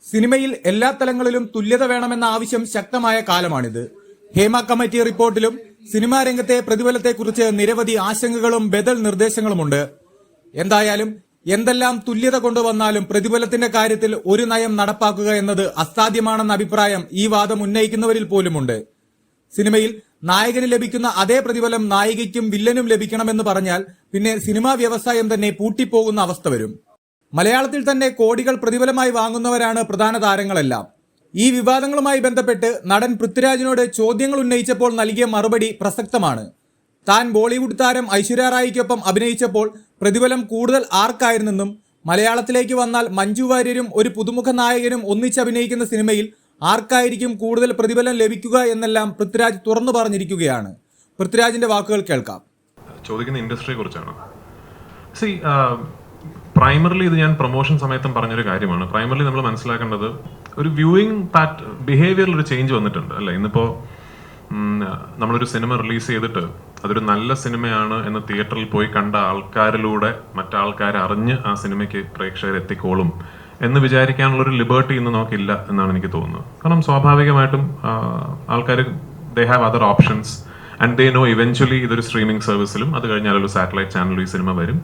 സിനിമയിൽ എല്ലാ തലങ്ങളിലും തുല്യത വേണമെന്ന ആവശ്യം ശക്തമായ കാലമാണിത്. ഹേമ കമ്മിറ്റി റിപ്പോർട്ടിലും സിനിമാ രംഗത്തെ പ്രതിഫലത്തെക്കുറിച്ച് നിരവധി ആശങ്കകളും ബദൽ നിർദ്ദേശങ്ങളുമുണ്ട്. എന്തായാലും എന്തെല്ലാം തുല്യത കൊണ്ടുവന്നാലും പ്രതിഫലത്തിന്റെ കാര്യത്തിൽ ഒരു നയം നടപ്പാക്കുക എന്നത് അസാധ്യമാണെന്ന അഭിപ്രായം ഈ വാദം ഉന്നയിക്കുന്നവരിൽ പോലുമുണ്ട്. സിനിമയിൽ നായകന് ലഭിക്കുന്ന അതേ പ്രതിഫലം നായികയ്ക്കും വില്ലനും ലഭിക്കണമെന്ന് പറഞ്ഞാൽ പിന്നെ സിനിമാ വ്യവസായം തന്നെ പൂട്ടിപ്പോകുന്ന അവസ്ഥ വരും. മലയാളത്തിൽ തന്നെ കോടികൾ പ്രതിഫലമായി വാങ്ങുന്നവരാണ് പ്രധാന താരങ്ങളെല്ലാം. ഈ വിവാദങ്ങളുമായി ബന്ധപ്പെട്ട് നടൻ പൃഥ്വിരാജിനോട് ചോദ്യങ്ങൾ ഉന്നയിച്ചപ്പോൾ നൽകിയ മറുപടി പ്രസക്തമാണ്. താൻ ബോളിവുഡ് താരം ഐശ്വര്യ റായിക്കൊപ്പം അഭിനയിച്ചപ്പോൾ പ്രതിഫലം കൂടുതൽ ആർക്കായിരുന്നെന്നും മലയാളത്തിലേക്ക് വന്നാൽ മഞ്ജു വാര്യരും ഒരു പുതുമുഖ നായകനും ഒന്നിച്ചഭിനയിക്കുന്ന സിനിമയിൽ ആർക്കായിരിക്കും കൂടുതൽ പ്രതിഫലം ലഭിക്കുക എന്നെല്ലാം പൃഥ്വിരാജ് തുറന്നു പറഞ്ഞിരിക്കുകയാണ്. പൃഥ്വിരാജിന്റെ വാക്കുകൾ കേൾക്കാം. ചോദിക്കുന്ന ഇൻഡസ്ട്രിയെ കുറിച്ചാണ്. പ്രൈമറിലി ഇത് ഞാൻ പ്രൊമോഷൻ സമയത്തും പറഞ്ഞൊരു കാര്യമാണ്. പ്രൈമറിലി നമ്മൾ മനസ്സിലാക്കേണ്ടത് ഒരു വ്യൂയിങ് ബിഹേവിയറിൽ ഒരു ചേഞ്ച് വന്നിട്ടുണ്ട് അല്ലേ. ഇന്നിപ്പോൾ നമ്മളൊരു സിനിമ റിലീസ് ചെയ്തിട്ട് അതൊരു നല്ല സിനിമയാണ് എന്ന് തിയേറ്ററിൽ പോയി കണ്ട ആൾക്കാരിലൂടെ മറ്റാൾക്കാരെ അറിഞ്ഞ് ആ സിനിമയ്ക്ക് പ്രേക്ഷകർ എത്തിക്കോളും എന്ന് വിചാരിക്കാനുള്ളൊരു ലിബർട്ടി ഇന്ന് നമുക്കില്ല എന്നാണ് എനിക്ക് തോന്നുന്നത്. കാരണം സ്വാഭാവികമായിട്ടും ആൾക്കാർ they have other options and they know eventually ഇതൊരു സ്ട്രീമിംഗ് സർവീസിലും അത് കഴിഞ്ഞാൽ ഒരു സാറ്റലൈറ്റ് ചാനലിൽ ഈ സിനിമ വരും.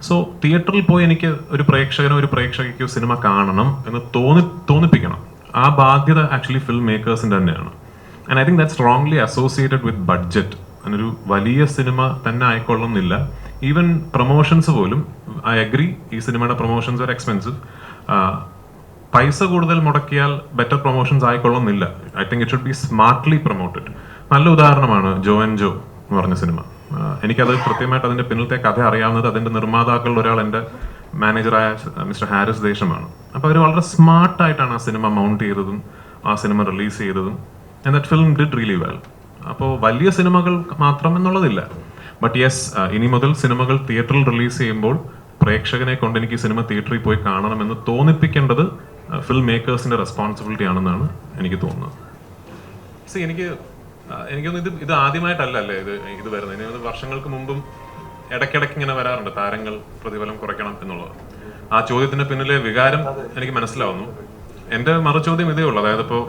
സോ തിയേറ്ററിൽ പോയി എനിക്ക് ഒരു പ്രേക്ഷകനോ ഒരു പ്രേക്ഷകയ്ക്കോ സിനിമ കാണണം എന്ന് തോന്നിപ്പിക്കണം. ആ ബാധ്യത ആക്ച്വലി ഫിലിം മേക്കേഴ്സിൻ്റെ തന്നെയാണ്. And I think that strongly associated with budget. അതിനൊരു വലിയ സിനിമ തന്നെ ആയിക്കൊള്ളുന്നില്ല. ഈവൻ പ്രൊമോഷൻസ് പോലും ഐ അഗ്രി, ഈ സിനിമയുടെ പ്രൊമോഷൻസ് ആർ എക്സ്പെൻസീവ്. പൈസ കൂടുതൽ മുടക്കിയാൽ ബെറ്റർ പ്രൊമോഷൻസ് ആയിക്കൊള്ളുന്നില്ല. I think it should be smartly promoted. നല്ല ഉദാഹരണമാണ് ജോ ആൻഡ് ജോ എന്ന് പറഞ്ഞ സിനിമ. എനിക്കത് കൃത്യമായിട്ട് അതിന്റെ പിന്നിലത്തെ കഥ അറിയാവുന്നത് അതിന്റെ നിർമ്മാതാക്കളിൽ ഒരാൾ എൻ്റെ മാനേജറായ മിസ്റ്റർ ഹാരിസ് ദേശമാണ്. അപ്പോൾ അവർ വളരെ സ്മാർട്ടായിട്ടാണ് ആ സിനിമ മൗണ്ട് ചെയ്തതും ആ സിനിമ റിലീസ് ചെയ്തതും. And that film did really well. അപ്പോൾ വലിയ സിനിമകൾ മാത്രം എന്നുള്ളതില്ല. ബട്ട് യെസ്, ഇനി മുതൽ സിനിമകൾ തിയേറ്ററിൽ റിലീസ് ചെയ്യുമ്പോൾ പ്രേക്ഷകനെ കൊണ്ട് എനിക്ക് സിനിമ തിയേറ്ററിൽ പോയി കാണണമെന്ന് തോന്നിപ്പിക്കേണ്ടത് ഫിലിം മേക്കേഴ്സിന്റെ റെസ്പോൺസിബിലിറ്റി ആണെന്നാണ് എനിക്ക് തോന്നുന്നത്. എനിക്കൊന്നും ഇത് ആദ്യമായിട്ടല്ല അല്ലേ ഇത് വരുന്നത്. ഇനി വർഷങ്ങൾക്ക് മുമ്പും ഇടയ്ക്കിടയ്ക്ക് ഇങ്ങനെ വരാറുണ്ട് താരങ്ങൾ പ്രതിഫലം കുറയ്ക്കണം എന്നുള്ളത്. ആ ചോദ്യത്തിന്റെ പിന്നിലെ വികാരം എനിക്ക് മനസ്സിലാവുന്നു. എൻ്റെ മറുചോദ്യം ഇതേ ഉള്ളൂ. അതായത് ഇപ്പോൾ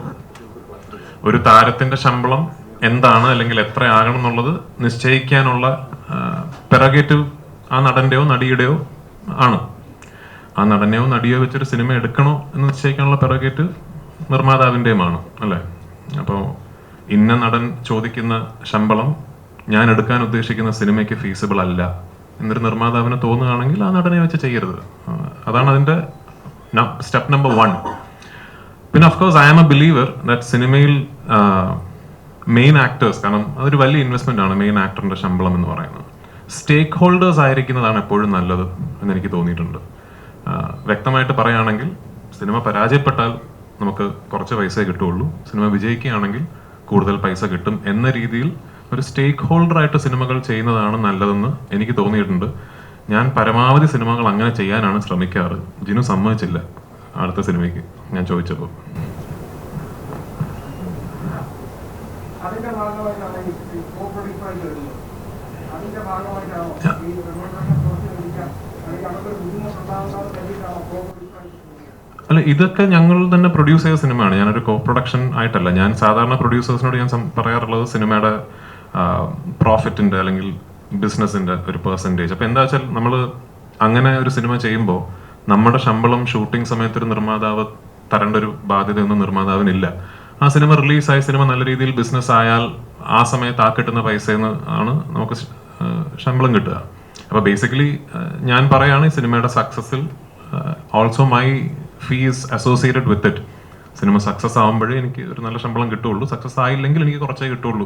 ഒരു താരത്തിന്റെ ശമ്പളം എന്താണ് അല്ലെങ്കിൽ എത്ര ആകണം എന്നുള്ളത് നിശ്ചയിക്കാനുള്ള പെറഗേറ്റീവ് ആ നടന്റെയോ നടിയുടെയോ ആണ്. ആ നടനെയോ നടിയോ വെച്ചൊരു സിനിമ എടുക്കണോ എന്ന് നിശ്ചയിക്കാനുള്ള പെറഗേറ്റീവ് നിർമ്മാതാവിൻ്റെയുമാണ് അല്ലേ. അപ്പോൾ ഇന്ന നടൻ ചോദിക്കുന്ന ശമ്പളം ഞാൻ എടുക്കാൻ ഉദ്ദേശിക്കുന്ന സിനിമയ്ക്ക് ഫീസിബിൾ അല്ല എന്നൊരു നിർമ്മാതാവിന് തോന്നുകയാണെങ്കിൽ ആ നടനെ വെച്ച് ചെയ്യരുത്. അതാണ് അതിൻ്റെ സ്റ്റെപ്പ് നമ്പർ 1. പിന്നെ of course I am a believer that സിനിമയിൽ മെയിൻ ആക്ടേഴ്സ്, കാരണം അതൊരു വലിയ ഇൻവെസ്റ്റ്മെന്റ് ആണ് മെയിൻ ആക്ടറിന്റെ ശമ്പളം എന്ന് പറയുന്നത്, സ്റ്റേക്ക് ഹോൾഡേഴ്സ് ആയിരിക്കുന്നതാണ് എപ്പോഴും നല്ലത് എന്നെനിക്ക് തോന്നിയിട്ടുണ്ട്. വ്യക്തമായിട്ട് പറയുകയാണെങ്കിൽ സിനിമ പരാജയപ്പെട്ടാൽ നമുക്ക് കുറച്ച് പൈസ കിട്ടുള്ളൂ, സിനിമ വിജയിക്കുകയാണെങ്കിൽ കൂടുതൽ പൈസ കിട്ടും എന്ന രീതിയിൽ ഒരു സ്റ്റേക്ക് ഹോൾഡറായിട്ട് സിനിമകൾ ചെയ്യുന്നതാണ് നല്ലതെന്ന് എനിക്ക് തോന്നിയിട്ടുണ്ട്. ഞാൻ പരമാവധി സിനിമകൾ അങ്ങനെ ചെയ്യാനാണ് ശ്രമിക്കാറ്. ജിനു സമ്മതിച്ചില്ല അടുത്ത സിനിമയ്ക്ക് ഞാൻ ചോദിച്ചപ്പോൾ. അല്ല, ഇതൊക്കെ ഞങ്ങൾ തന്നെ പ്രൊഡ്യൂസ് ചെയ്ത സിനിമയാണ്. ഞാനൊരു കോ പ്രൊഡക്ഷൻ ആയിട്ടല്ല. ഞാൻ സാധാരണ പ്രൊഡ്യൂസേഴ്സിനോട് ഞാൻ പറയാറുള്ളത് സിനിമയുടെ പ്രോഫിറ്റിന്റെ അല്ലെങ്കിൽ ബിസിനസിന്റെ ഒരു പെർസെൻറ്റേജ്. അപ്പോൾ എന്താ വെച്ചാൽ നമ്മൾ അങ്ങനെ ഒരു സിനിമ ചെയ്യുമ്പോൾ നമ്മുടെ ശമ്പളം ഷൂട്ടിംഗ് സമയത്ത് ഒരു നിർമ്മാതാവ് തരേണ്ട ഒരു ബാധ്യതയൊന്നും നിർമ്മാതാവിനില്ല. ആ സിനിമ റിലീസായി സിനിമ നല്ല രീതിയിൽ ബിസിനസ് ആയാൽ ആ സമയത്ത് ആ കിട്ടുന്ന പൈസയിൽ നിന്ന് ആണ് നമുക്ക് ശമ്പളം കിട്ടുക. അപ്പോൾ ബേസിക്കലി ഞാൻ പറയുകയാണ്, ഈ സിനിമയുടെ സക്സസിൽ also my fees associated with it. സിനിമ സക്സസ് ആകുമ്പോഴേ എനിക്ക് ഒരു നല്ല ശമ്പളം കിട്ടുള്ളൂ, സക്സസ് ആയില്ലെങ്കിൽ എനിക്ക് കുറച്ചേ കിട്ടുള്ളൂ.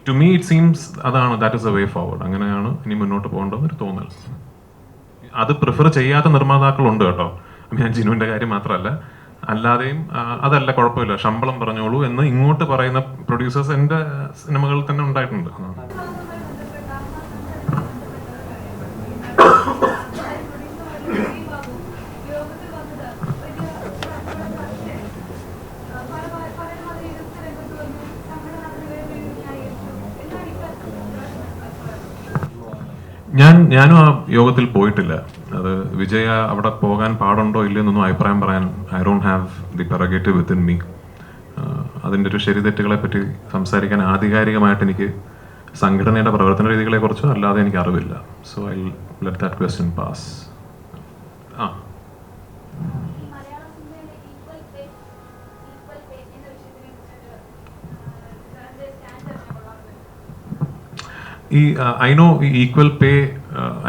ടു മീ ഇറ്റ് സീംസ് അതാണ്, that is a way forward. അങ്ങനെയാണ് ഇനി മുന്നോട്ട് പോകേണ്ടതെന്നൊരു തോന്നൽ. അത് പ്രിഫർ ചെയ്യാത്ത നിർമ്മാതാക്കളുണ്ട് കേട്ടോ. ഞാൻ ജിനുവിൻ്റെ കാര്യം മാത്രമല്ല, അല്ലാതെയും അതല്ല കുഴപ്പമില്ല ശമ്പളം പറഞ്ഞോളൂ എന്ന് ഇങ്ങോട്ട് പറയുന്ന പ്രൊഡ്യൂസേഴ്സ് എൻ്റെ സിനിമകളിൽ തന്നെ ഉണ്ടായിട്ടുണ്ട്. ഞാൻ ഞാനും ആ യോഗത്തിൽ പോയിട്ടില്ല. അത് വിജയ അവിടെ പോകാൻ പാടുണ്ടോ ഇല്ലയെന്നൊന്നും അഭിപ്രായം പറയാൻ I don't have the prerogative within me. അതിൻ്റെ ഒരു ശരി തെറ്റുകളെ പറ്റി സംസാരിക്കാൻ ആധികാരികമായിട്ട് എനിക്ക് സംഘടനയുടെ പ്രവർത്തന രീതികളെ കുറിച്ചോ അല്ലാതെ എനിക്ക് അറിവില്ല. So I let that question pass. ഈ ഐ നോ ഈ equal pay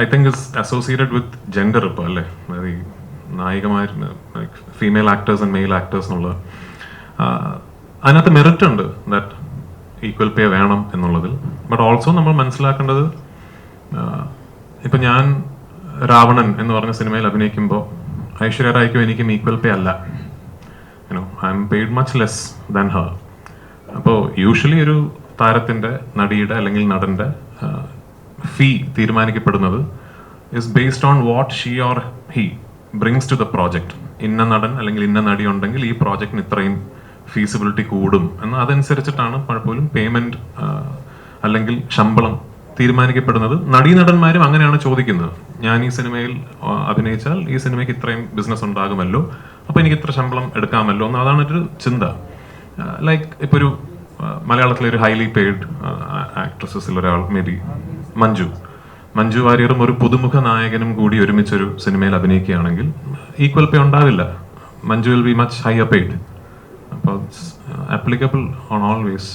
I think is associated with gender ഇപ്പോൾ അല്ലേ, അതായത് ഈ നായികമാർ female actors and male actors എന്നുള്ളത് അതിനകത്ത് മെറിറ്റ് ഉണ്ട് ദാറ്റ് ഈക്വൽ പേ വേണം എന്നുള്ളതിൽ. ബട്ട് ഓൾസോ നമ്മൾ മനസ്സിലാക്കേണ്ടത് ഇപ്പം ഞാൻ രാവണൻ എന്ന് പറഞ്ഞ സിനിമയിൽ അഭിനയിക്കുമ്പോൾ ഐശ്വര്യ റായ്ക്കും എനിക്കും ഈക്വൽ പേ അല്ല. I'm paid much less than her. അപ്പോൾ യൂഷ്വലി ഒരു താരത്തിൻ്റെ, നടിയുടെ അല്ലെങ്കിൽ നടൻ്റെ ഫീ തീരുമാനിക്കപ്പെടുന്നത് is based on what she or he brings to the project. ഇന്ന നടൻ അല്ലെങ്കിൽ ഇന്ന നടി ഉണ്ടെങ്കിൽ ഈ പ്രോജക്റ്റിന് ഇത്രയും ഫീസിബിലിറ്റി കൂടും എന്ന് അതനുസരിച്ചിട്ടാണ് പലപ്പോഴും പേയ്മെന്റ് അല്ലെങ്കിൽ ശമ്പളം തീരുമാനിക്കപ്പെടുന്നത്. നടീനടന്മാരും അങ്ങനെയാണ് ചോദിക്കുന്നത്. ഞാൻ ഈ സിനിമയിൽ അഭിനയിച്ചാൽ ഈ സിനിമയ്ക്ക് ഇത്രയും ബിസിനസ് ഉണ്ടാകുമല്ലോ, അപ്പോൾ എനിക്ക് ഇത്ര ശമ്പളം എടുക്കാമല്ലോ എന്ന്. അതാണ് ഒരു ചിന്ത. ലൈക്ക് ഇപ്പോൾ ഒരു മലയാളത്തിലെ ഒരു ഹൈലി പെയ്ഡ് ആക്ട്രസസിൽ ഒരാൾ, മേ ബി മഞ്ജു വാര്യറും ഒരു പുതുമുഖ നായകനും കൂടി ഒരുമിച്ചൊരു സിനിമയിൽ അഭിനയിക്കുകയാണെങ്കിൽ ഈക്വൽ പേ ഉണ്ടാവില്ല. Manju will be much higher paid. അപ്പോൾ ആപ്ലിക്കബിൾ ഓൺ ഓൾ വേസ്.